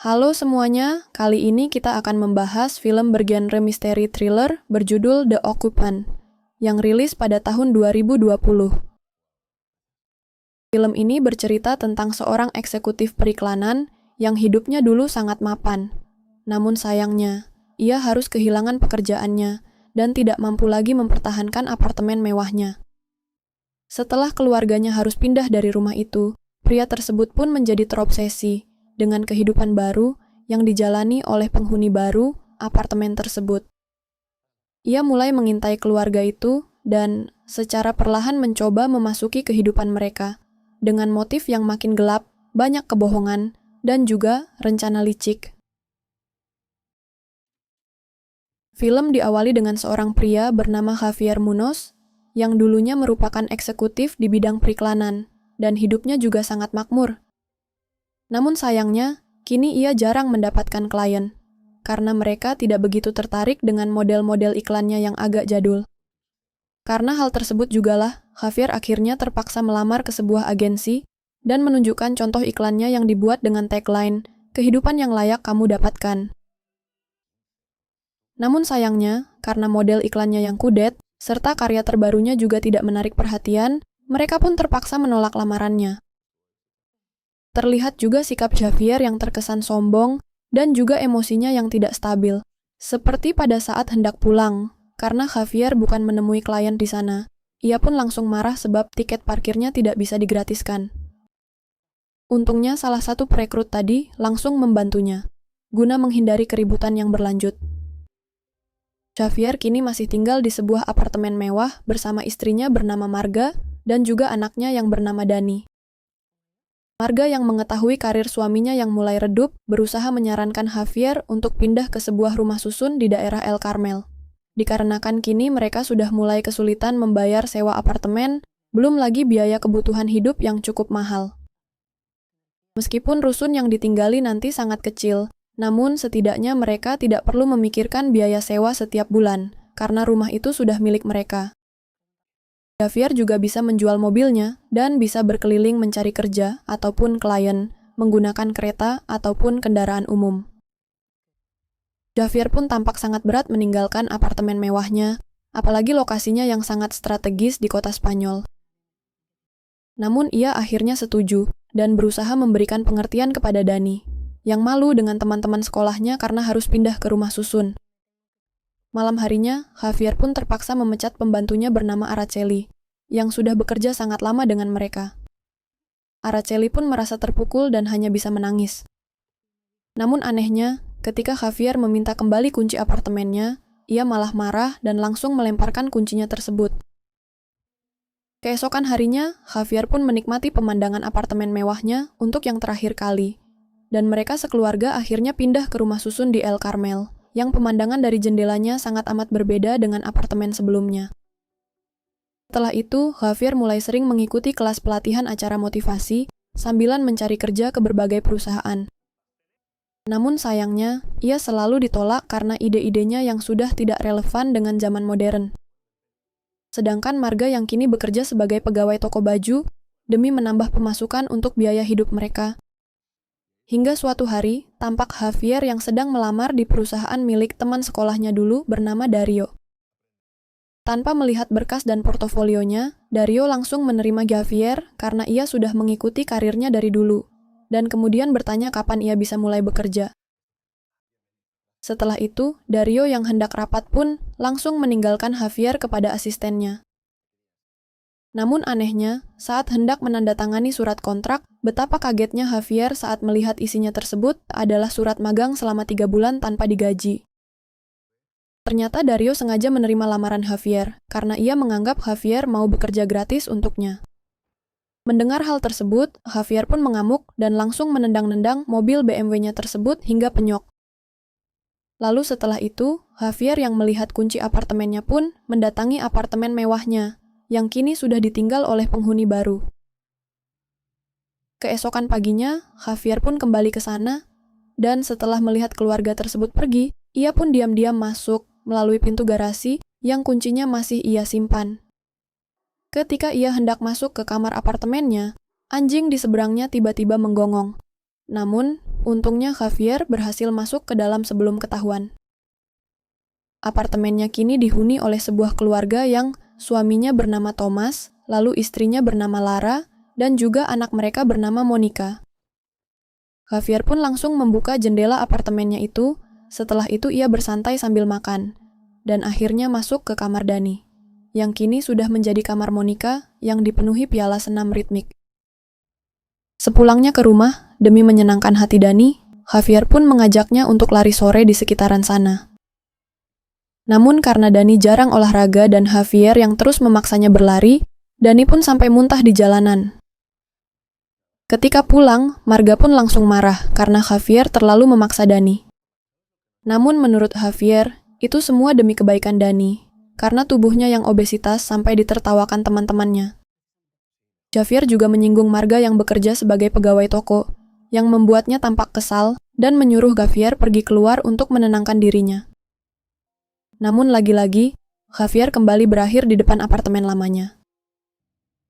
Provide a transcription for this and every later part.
Halo semuanya, kali ini kita akan membahas film bergenre misteri thriller berjudul The Occupant, yang rilis pada tahun 2020. Film ini bercerita tentang seorang eksekutif periklanan yang hidupnya dulu sangat mapan. Namun sayangnya, ia harus kehilangan pekerjaannya dan tidak mampu lagi mempertahankan apartemen mewahnya. Setelah keluarganya harus pindah dari rumah itu, pria tersebut pun menjadi terobsesi dengan kehidupan baru yang dijalani oleh penghuni baru apartemen tersebut. Ia mulai mengintai keluarga itu dan secara perlahan mencoba memasuki kehidupan mereka dengan motif yang makin gelap, banyak kebohongan, dan juga rencana licik. Film diawali dengan seorang pria bernama Javier Munoz yang dulunya merupakan eksekutif di bidang periklanan dan hidupnya juga sangat makmur. Namun sayangnya, kini ia jarang mendapatkan klien, karena mereka tidak begitu tertarik dengan model-model iklannya yang agak jadul. Karena hal tersebut jugalah, Javier akhirnya terpaksa melamar ke sebuah agensi dan menunjukkan contoh iklannya yang dibuat dengan tagline, "Kehidupan yang layak kamu dapatkan." Namun sayangnya, karena model iklannya yang kudet, serta karya terbarunya juga tidak menarik perhatian, mereka pun terpaksa menolak lamarannya. Terlihat juga sikap Javier yang terkesan sombong dan juga emosinya yang tidak stabil. Seperti pada saat hendak pulang, karena Javier bukan menemui klien di sana. Ia pun langsung marah sebab tiket parkirnya tidak bisa digratiskan. Untungnya salah satu perekrut tadi langsung membantunya, guna menghindari keributan yang berlanjut. Javier kini masih tinggal di sebuah apartemen mewah bersama istrinya bernama Marga dan juga anaknya yang bernama Dani. Marga yang mengetahui karir suaminya yang mulai redup berusaha menyarankan Javier untuk pindah ke sebuah rumah susun di daerah El Carmel. Dikarenakan kini mereka sudah mulai kesulitan membayar sewa apartemen, belum lagi biaya kebutuhan hidup yang cukup mahal. Meskipun rusun yang ditinggali nanti sangat kecil, namun setidaknya mereka tidak perlu memikirkan biaya sewa setiap bulan, karena rumah itu sudah milik mereka. Javier juga bisa menjual mobilnya dan bisa berkeliling mencari kerja ataupun klien menggunakan kereta ataupun kendaraan umum. Javier pun tampak sangat berat meninggalkan apartemen mewahnya, apalagi lokasinya yang sangat strategis di kota Spanyol. Namun ia akhirnya setuju dan berusaha memberikan pengertian kepada Dani, yang malu dengan teman-teman sekolahnya karena harus pindah ke rumah susun. Malam harinya, Javier pun terpaksa memecat pembantunya bernama Araceli, yang sudah bekerja sangat lama dengan mereka. Araceli pun merasa terpukul dan hanya bisa menangis. Namun anehnya, ketika Javier meminta kembali kunci apartemennya, ia malah marah dan langsung melemparkan kuncinya tersebut. Keesokan harinya, Javier pun menikmati pemandangan apartemen mewahnya untuk yang terakhir kali, dan mereka sekeluarga akhirnya pindah ke rumah susun di El Carmel, yang pemandangan dari jendelanya sangat amat berbeda dengan apartemen sebelumnya. Setelah itu, Javier mulai sering mengikuti kelas pelatihan acara motivasi, sambilan mencari kerja ke berbagai perusahaan. Namun sayangnya, ia selalu ditolak karena ide-idenya yang sudah tidak relevan dengan zaman modern. Sedangkan Marga yang kini bekerja sebagai pegawai toko baju, demi menambah pemasukan untuk biaya hidup mereka. Hingga suatu hari, tampak Javier yang sedang melamar di perusahaan milik teman sekolahnya dulu bernama Dario. Tanpa melihat berkas dan portofolionya, Dario langsung menerima Javier karena ia sudah mengikuti karirnya dari dulu, dan kemudian bertanya kapan ia bisa mulai bekerja. Setelah itu, Dario yang hendak rapat pun langsung meninggalkan Javier kepada asistennya. Namun anehnya, saat hendak menandatangani surat kontrak, betapa kagetnya Javier saat melihat isinya tersebut adalah surat magang selama 3 bulan tanpa digaji. Ternyata Dario sengaja menerima lamaran Javier, karena ia menganggap Javier mau bekerja gratis untuknya. Mendengar hal tersebut, Javier pun mengamuk dan langsung menendang-nendang mobil BMW-nya tersebut hingga penyok. Lalu setelah itu, Javier yang melihat kunci apartemennya pun mendatangi apartemen mewahnya, yang kini sudah ditinggal oleh penghuni baru. Keesokan paginya, Javier pun kembali ke sana, dan setelah melihat keluarga tersebut pergi, ia pun diam-diam masuk melalui pintu garasi yang kuncinya masih ia simpan. Ketika ia hendak masuk ke kamar apartemennya, anjing di seberangnya tiba-tiba menggonggong. Namun, Untungnya Javier berhasil masuk ke dalam sebelum ketahuan. Apartemennya kini dihuni oleh sebuah keluarga yang suaminya bernama Thomas, lalu istrinya bernama Lara, dan juga anak mereka bernama Monica. Javier pun langsung membuka jendela apartemennya itu, setelah itu ia bersantai sambil makan, dan akhirnya masuk ke kamar Dani, yang kini sudah menjadi kamar Monica yang dipenuhi piala senam ritmik. Sepulangnya ke rumah, demi menyenangkan hati Dani, Javier pun mengajaknya untuk lari sore di sekitaran sana. Namun karena Dani jarang olahraga dan Javier yang terus memaksanya berlari, Dani pun sampai muntah di jalanan. Ketika pulang, Marga pun langsung marah karena Javier terlalu memaksa Dani. Namun menurut Javier, itu semua demi kebaikan Dani, karena tubuhnya yang obesitas sampai ditertawakan teman-temannya. Javier juga menyinggung Marga yang bekerja sebagai pegawai toko, yang membuatnya tampak kesal dan menyuruh Javier pergi keluar untuk menenangkan dirinya. Namun lagi-lagi, Javier kembali berakhir di depan apartemen lamanya.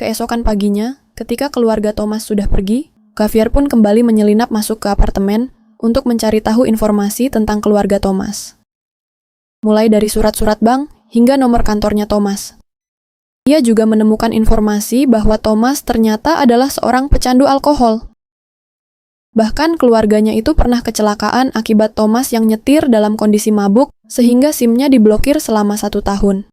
Keesokan paginya, ketika keluarga Thomas sudah pergi, Javier pun kembali menyelinap masuk ke apartemen untuk mencari tahu informasi tentang keluarga Thomas. Mulai dari surat-surat bank hingga nomor kantornya Thomas. Ia juga menemukan informasi bahwa Thomas ternyata adalah seorang pecandu alkohol. Bahkan keluarganya itu pernah kecelakaan akibat Thomas yang nyetir dalam kondisi mabuk sehingga SIM-nya diblokir selama 1 tahun.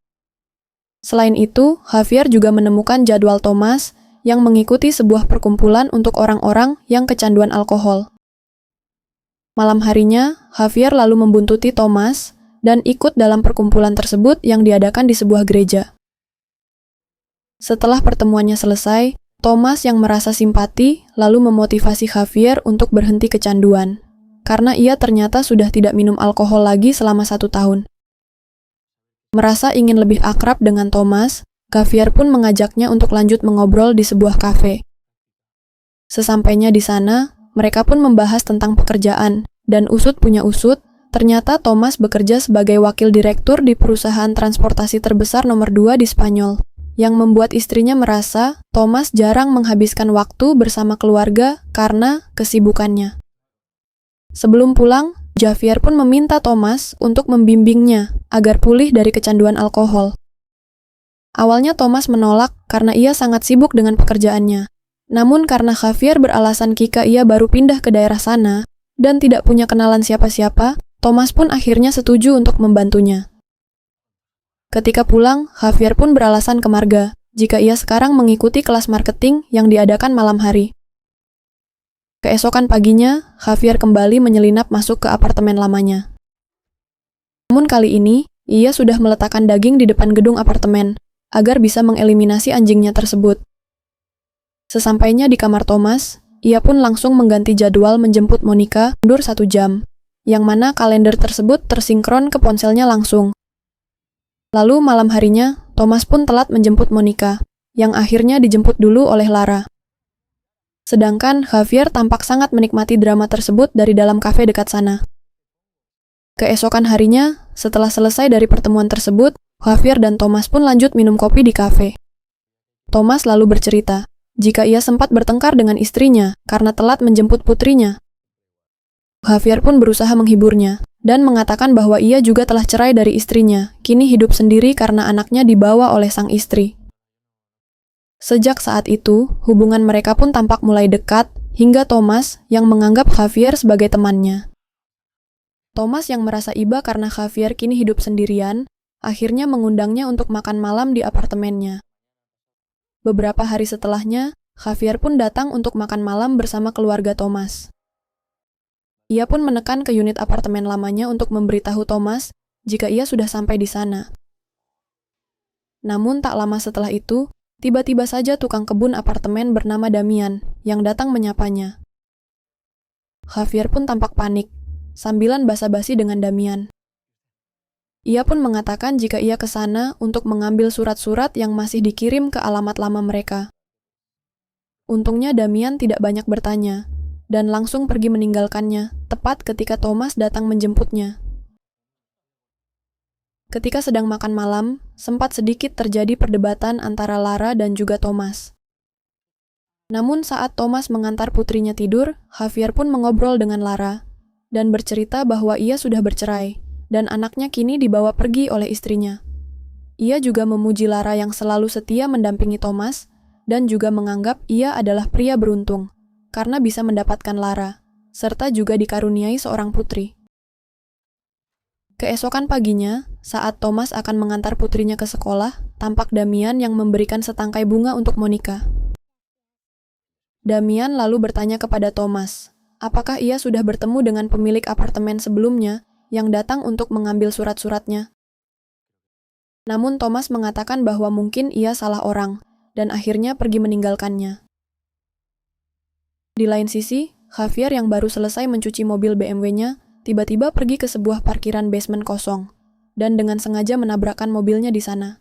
Selain itu, Javier juga menemukan jadwal Thomas yang mengikuti sebuah perkumpulan untuk orang-orang yang kecanduan alkohol. Malam harinya, Javier lalu membuntuti Thomas dan ikut dalam perkumpulan tersebut yang diadakan di sebuah gereja. Setelah pertemuannya selesai, Thomas yang merasa simpati lalu memotivasi Javier untuk berhenti kecanduan, karena ia ternyata sudah tidak minum alkohol lagi selama 1 tahun. Merasa ingin lebih akrab dengan Thomas, Javier pun mengajaknya untuk lanjut mengobrol di sebuah kafe. Sesampainya di sana, mereka pun membahas tentang pekerjaan, dan usut punya usut, ternyata Thomas bekerja sebagai wakil direktur di perusahaan transportasi terbesar nomor 2 di Spanyol, yang membuat istrinya merasa Thomas jarang menghabiskan waktu bersama keluarga karena kesibukannya. Sebelum pulang, Javier pun meminta Thomas untuk membimbingnya agar pulih dari kecanduan alkohol. Awalnya Thomas menolak karena ia sangat sibuk dengan pekerjaannya. Namun karena Javier beralasan jika ia baru pindah ke daerah sana dan tidak punya kenalan siapa-siapa, Thomas pun akhirnya setuju untuk membantunya. Ketika pulang, Javier pun beralasan ke Marga jika ia sekarang mengikuti kelas marketing yang diadakan malam hari. Keesokan paginya, Javier kembali menyelinap masuk ke apartemen lamanya. Namun kali ini, ia sudah meletakkan daging di depan gedung apartemen, agar bisa mengeliminasi anjingnya tersebut. Sesampainya di kamar Thomas, ia pun langsung mengganti jadwal menjemput Monica mundur 1 jam, yang mana kalender tersebut tersinkron ke ponselnya langsung. Lalu malam harinya, Thomas pun telat menjemput Monica, yang akhirnya dijemput dulu oleh Lara. Sedangkan Javier tampak sangat menikmati drama tersebut dari dalam kafe dekat sana. Keesokan harinya, setelah selesai dari pertemuan tersebut, Javier dan Thomas pun lanjut minum kopi di kafe. Thomas lalu bercerita jika ia sempat bertengkar dengan istrinya karena telat menjemput putrinya. Javier pun berusaha menghiburnya dan mengatakan bahwa ia juga telah cerai dari istrinya, kini hidup sendiri karena anaknya dibawa oleh sang istri. Sejak saat itu, hubungan mereka pun tampak mulai dekat, hingga Thomas yang menganggap Javier sebagai temannya. Thomas yang merasa iba karena Javier kini hidup sendirian, akhirnya mengundangnya untuk makan malam di apartemennya. Beberapa hari setelahnya, Javier pun datang untuk makan malam bersama keluarga Thomas. Ia pun menekan ke unit apartemen lamanya untuk memberitahu Thomas jika ia sudah sampai di sana. Namun tak lama setelah itu, tiba-tiba saja tukang kebun apartemen bernama Damian yang datang menyapanya. Javier pun tampak panik, sambilan basa-basi dengan Damian. Ia pun mengatakan jika ia ke sana untuk mengambil surat-surat yang masih dikirim ke alamat lama mereka. Untungnya Damian tidak banyak bertanya, dan langsung pergi meninggalkannya, tepat ketika Thomas datang menjemputnya. Ketika sedang makan malam, sempat sedikit terjadi perdebatan antara Lara dan juga Thomas. Namun saat Thomas mengantar putrinya tidur, Javier pun mengobrol dengan Lara dan bercerita bahwa ia sudah bercerai dan anaknya kini dibawa pergi oleh istrinya. Ia juga memuji Lara yang selalu setia mendampingi Thomas dan juga menganggap ia adalah pria beruntung karena bisa mendapatkan Lara, serta juga dikaruniai seorang putri. Keesokan paginya, saat Thomas akan mengantar putrinya ke sekolah, tampak Damian yang memberikan setangkai bunga untuk Monica. Damian lalu bertanya kepada Thomas, apakah ia sudah bertemu dengan pemilik apartemen sebelumnya yang datang untuk mengambil surat-suratnya. Namun Thomas mengatakan bahwa mungkin ia salah orang, dan akhirnya pergi meninggalkannya. Di lain sisi, Javier yang baru selesai mencuci mobil BMW-nya, tiba-tiba pergi ke sebuah parkiran basement kosong, dan dengan sengaja menabrakkan mobilnya di sana.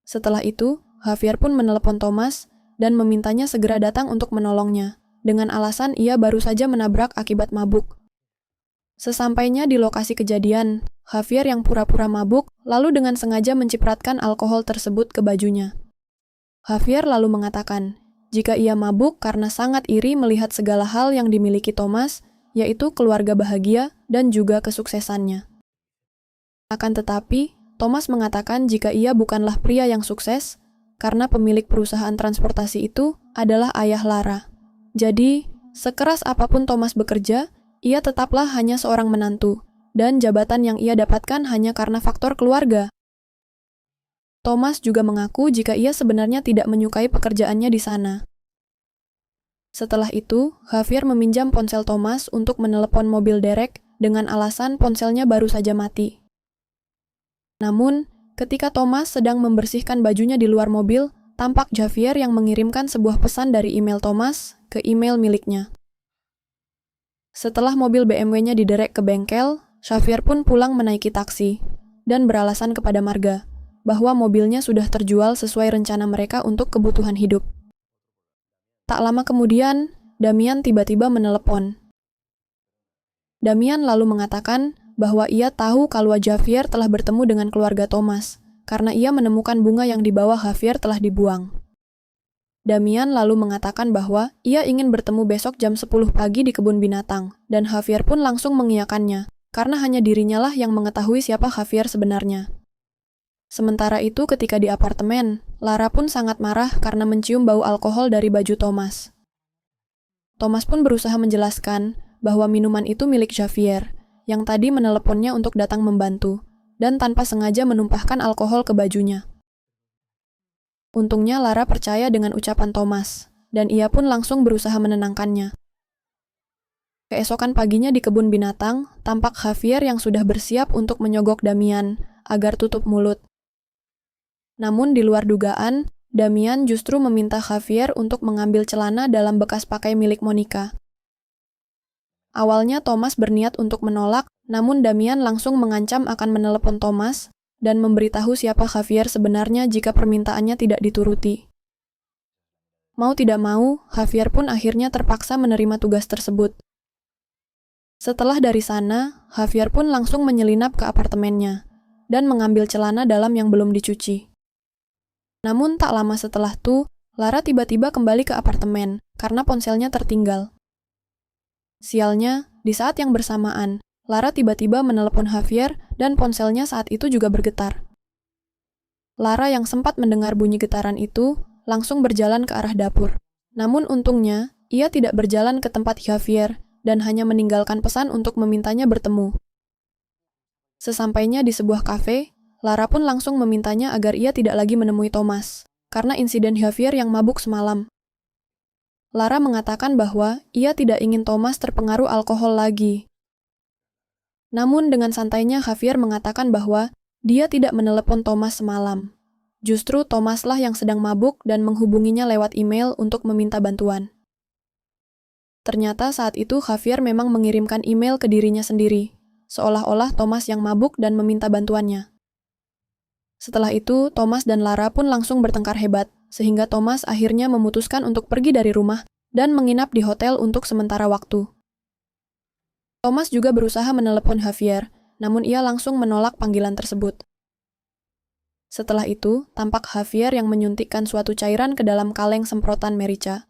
Setelah itu, Javier pun menelepon Thomas, dan memintanya segera datang untuk menolongnya, dengan alasan ia baru saja menabrak akibat mabuk. Sesampainya di lokasi kejadian, Javier yang pura-pura mabuk, lalu dengan sengaja mencipratkan alkohol tersebut ke bajunya. Javier lalu mengatakan, jika ia mabuk karena sangat iri melihat segala hal yang dimiliki Thomas, yaitu keluarga bahagia dan juga kesuksesannya. Akan tetapi, Thomas mengatakan jika ia bukanlah pria yang sukses, karena pemilik perusahaan transportasi itu adalah ayah Lara. Jadi, sekeras apapun Thomas bekerja, ia tetaplah hanya seorang menantu, dan jabatan yang ia dapatkan hanya karena faktor keluarga. Thomas juga mengaku jika ia sebenarnya tidak menyukai pekerjaannya di sana. Setelah itu, Javier meminjam ponsel Thomas untuk menelepon mobil Derek dengan alasan ponselnya baru saja mati. Namun, ketika Thomas sedang membersihkan bajunya di luar mobil, tampak Javier yang mengirimkan sebuah pesan dari email Thomas ke email miliknya. Setelah mobil BMW-nya diderek ke bengkel, Javier pun pulang menaiki taksi dan beralasan kepada Marga bahwa mobilnya sudah terjual sesuai rencana mereka untuk kebutuhan hidup. Tak lama kemudian, Damian tiba-tiba menelepon. Damian lalu mengatakan bahwa ia tahu kalau Javier telah bertemu dengan keluarga Thomas karena ia menemukan bunga yang dibawa Javier telah dibuang. Damian lalu mengatakan bahwa ia ingin bertemu besok jam 10 pagi di kebun binatang, dan Javier pun langsung mengiyakannya, karena hanya dirinya lah yang mengetahui siapa Javier sebenarnya. Sementara itu ketika di apartemen, Lara pun sangat marah karena mencium bau alkohol dari baju Thomas. Thomas pun berusaha menjelaskan bahwa minuman itu milik Javier, yang tadi meneleponnya untuk datang membantu, dan tanpa sengaja menumpahkan alkohol ke bajunya. Untungnya Lara percaya dengan ucapan Thomas, dan ia pun langsung berusaha menenangkannya. Keesokan paginya di kebun binatang, tampak Javier yang sudah bersiap untuk menyogok Damian agar tutup mulut. Namun di luar dugaan, Damian justru meminta Javier untuk mengambil celana dalam bekas pakai milik Monica. Awalnya Thomas berniat untuk menolak, namun Damian langsung mengancam akan menelepon Thomas dan memberitahu siapa Javier sebenarnya jika permintaannya tidak dituruti. Mau tidak mau, Javier pun akhirnya terpaksa menerima tugas tersebut. Setelah dari sana, Javier pun langsung menyelinap ke apartemennya dan mengambil celana dalam yang belum dicuci. Namun tak lama setelah itu, Lara tiba-tiba kembali ke apartemen karena ponselnya tertinggal. Sialnya, di saat yang bersamaan, Lara tiba-tiba menelepon Javier dan ponselnya saat itu juga bergetar. Lara yang sempat mendengar bunyi getaran itu langsung berjalan ke arah dapur. Namun untungnya, ia tidak berjalan ke tempat Javier dan hanya meninggalkan pesan untuk memintanya bertemu. Sesampainya di sebuah kafe, Lara pun langsung memintanya agar ia tidak lagi menemui Thomas, karena insiden Javier yang mabuk semalam. Lara mengatakan bahwa ia tidak ingin Thomas terpengaruh alkohol lagi. Namun dengan santainya Javier mengatakan bahwa dia tidak menelepon Thomas semalam. Justru Thomaslah yang sedang mabuk dan menghubunginya lewat email untuk meminta bantuan. Ternyata saat itu Javier memang mengirimkan email ke dirinya sendiri, seolah-olah Thomas yang mabuk dan meminta bantuannya. Setelah itu, Thomas dan Lara pun langsung bertengkar hebat, sehingga Thomas akhirnya memutuskan untuk pergi dari rumah dan menginap di hotel untuk sementara waktu. Thomas juga berusaha menelepon Javier, namun ia langsung menolak panggilan tersebut. Setelah itu, tampak Javier yang menyuntikkan suatu cairan ke dalam kaleng semprotan merica.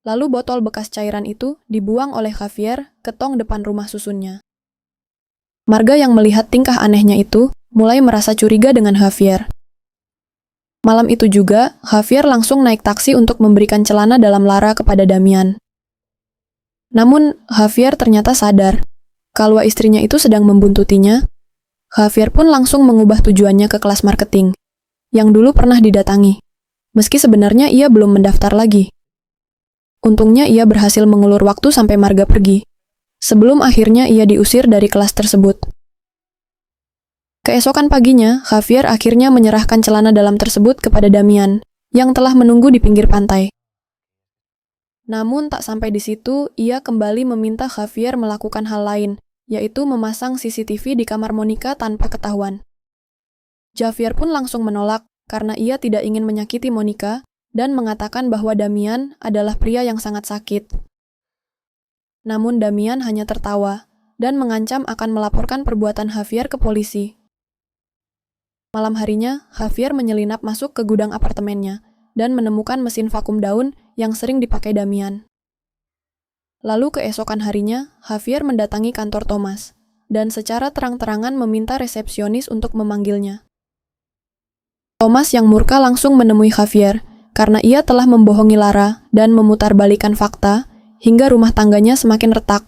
Lalu botol bekas cairan itu dibuang oleh Javier ke tong depan rumah susunnya. Marga yang melihat tingkah anehnya itu mulai merasa curiga dengan Javier. Malam itu juga, Javier langsung naik taksi untuk memberikan celana dalam Lara kepada Damian. Namun, Javier ternyata sadar kalau istrinya itu sedang membuntutinya. Javier pun langsung mengubah tujuannya ke kelas marketing, yang dulu pernah didatangi, meski sebenarnya ia belum mendaftar lagi. Untungnya ia berhasil mengulur waktu sampai Marga pergi, sebelum akhirnya ia diusir dari kelas tersebut. Keesokan paginya, Javier akhirnya menyerahkan celana dalam tersebut kepada Damian, yang telah menunggu di pinggir pantai. Namun tak sampai di situ, ia kembali meminta Javier melakukan hal lain, yaitu memasang CCTV di kamar Monica tanpa ketahuan. Javier pun langsung menolak karena ia tidak ingin menyakiti Monica dan mengatakan bahwa Damian adalah pria yang sangat sakit. Namun Damian hanya tertawa dan mengancam akan melaporkan perbuatan Javier ke polisi. Malam harinya, Javier menyelinap masuk ke gudang apartemennya dan menemukan mesin vakum daun yang sering dipakai Damian. Lalu keesokan harinya, Javier mendatangi kantor Thomas, dan secara terang-terangan meminta resepsionis untuk memanggilnya. Thomas yang murka langsung menemui Javier, karena ia telah membohongi Lara dan memutarbalikan fakta, hingga rumah tangganya semakin retak.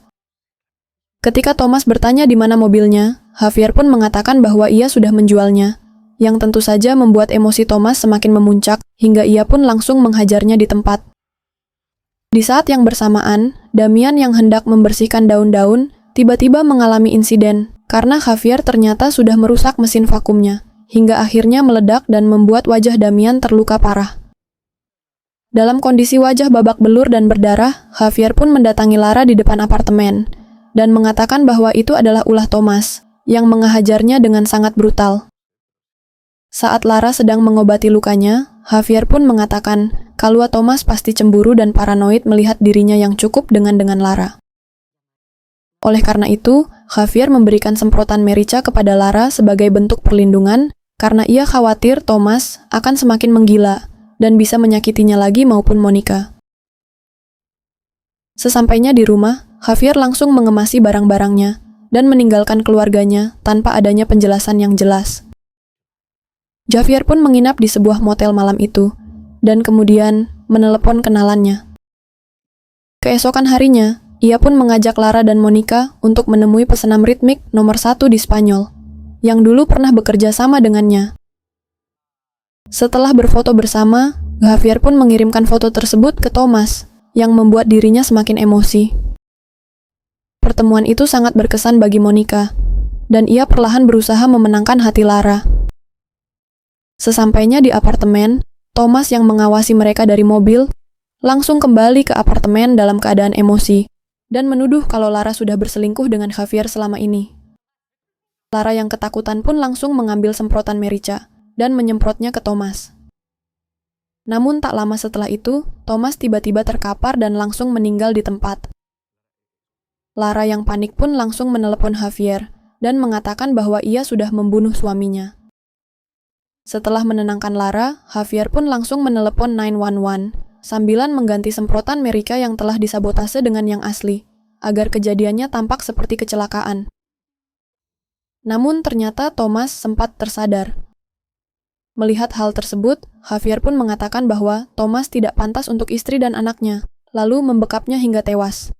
Ketika Thomas bertanya di mana mobilnya, Javier pun mengatakan bahwa ia sudah menjualnya, yang tentu saja membuat emosi Thomas semakin memuncak, hingga ia pun langsung menghajarnya di tempat. Di saat yang bersamaan, Damian yang hendak membersihkan daun-daun tiba-tiba mengalami insiden karena Javier ternyata sudah merusak mesin vakumnya, hingga akhirnya meledak dan membuat wajah Damian terluka parah. Dalam kondisi wajah babak belur dan berdarah, Javier pun mendatangi Lara di depan apartemen dan mengatakan bahwa itu adalah ulah Thomas yang menghajarnya dengan sangat brutal. Saat Lara sedang mengobati lukanya, Javier pun mengatakan kalau Thomas pasti cemburu dan paranoid melihat dirinya yang cukup dengan Lara. Oleh karena itu, Javier memberikan semprotan merica kepada Lara sebagai bentuk perlindungan karena ia khawatir Thomas akan semakin menggila dan bisa menyakitinya lagi maupun Monica. Sesampainya di rumah, Javier langsung mengemasi barang-barangnya dan meninggalkan keluarganya tanpa adanya penjelasan yang jelas. Javier pun menginap di sebuah motel malam itu, dan kemudian menelepon kenalannya. Keesokan harinya, ia pun mengajak Lara dan Monica untuk menemui pesenam ritmik nomor 1 di Spanyol, yang dulu pernah bekerja sama dengannya. Setelah berfoto bersama, Javier pun mengirimkan foto tersebut ke Thomas, yang membuat dirinya semakin emosi. Pertemuan itu sangat berkesan bagi Monica, dan ia perlahan berusaha memenangkan hati Lara. Sesampainya di apartemen, Thomas yang mengawasi mereka dari mobil, langsung kembali ke apartemen dalam keadaan emosi, dan menuduh kalau Lara sudah berselingkuh dengan Javier selama ini. Lara yang ketakutan pun langsung mengambil semprotan merica, dan menyemprotnya ke Thomas. Namun tak lama setelah itu, Thomas tiba-tiba terkapar dan langsung meninggal di tempat. Lara yang panik pun langsung menelepon Javier, dan mengatakan bahwa ia sudah membunuh suaminya. Setelah menenangkan Lara, Javier pun langsung menelepon 911, sambilan mengganti semprotan merica yang telah disabotase dengan yang asli, agar kejadiannya tampak seperti kecelakaan. Namun ternyata Thomas sempat tersadar. Melihat hal tersebut, Javier pun mengatakan bahwa Thomas tidak pantas untuk istri dan anaknya, lalu membekapnya hingga tewas.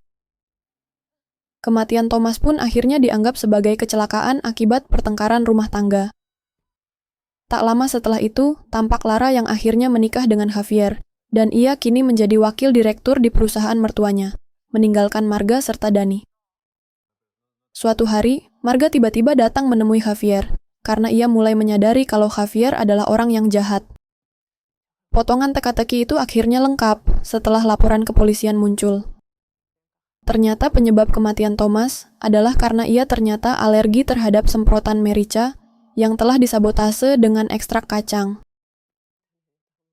Kematian Thomas pun akhirnya dianggap sebagai kecelakaan akibat pertengkaran rumah tangga. Tak lama setelah itu, tampak Lara yang akhirnya menikah dengan Javier, dan ia kini menjadi wakil direktur di perusahaan mertuanya, meninggalkan Marga serta Dani. Suatu hari, Marga tiba-tiba datang menemui Javier, karena ia mulai menyadari kalau Javier adalah orang yang jahat. Potongan teka-teki itu akhirnya lengkap setelah laporan kepolisian muncul. Ternyata penyebab kematian Thomas adalah karena ia ternyata alergi terhadap semprotan merica yang telah disabotase dengan ekstrak kacang.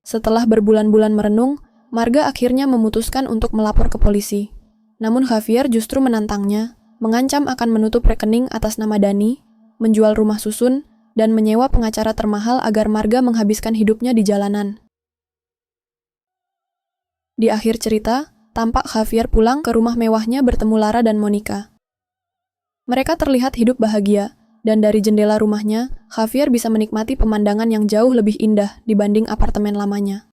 Setelah berbulan-bulan merenung, Marga akhirnya memutuskan untuk melapor ke polisi. Namun Javier justru menantangnya, mengancam akan menutup rekening atas nama Dani, menjual rumah susun, dan menyewa pengacara termahal agar Marga menghabiskan hidupnya di jalanan. Di akhir cerita, tampak Javier pulang ke rumah mewahnya bertemu Lara dan Monica. Mereka terlihat hidup bahagia, dan dari jendela rumahnya, Javier bisa menikmati pemandangan yang jauh lebih indah dibanding apartemen lamanya.